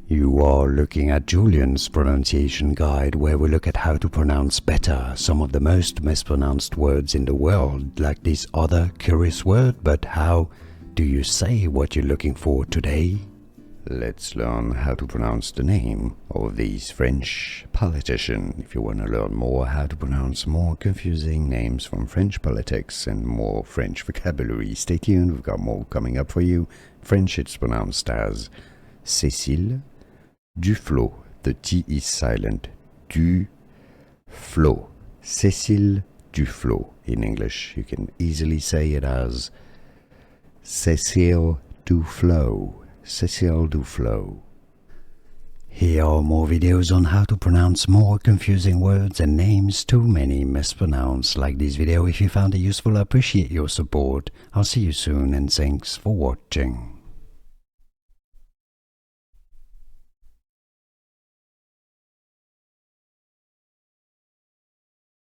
You are looking at Julian's pronunciation guide, where we look at how to pronounce better some of the most mispronounced words in the world, like this other curious word. But how do you say what you're looking for today? Let's learn how to pronounce the name of this French politician. If you want to learn more how to pronounce more confusing names from French politics and more French vocabulary, stay tuned, we've got more coming up for you. French, it's pronounced as Cécile Duflot. The T is silent. Duflot. Cécile Duflot. In English, you can easily say it as Cécile Duflot. Cécile Duflot. Here are more videos on how to pronounce more confusing words and names too many mispronounced. Like this video if you found it useful. I appreciate your support. I'll see you soon and thanks for watching.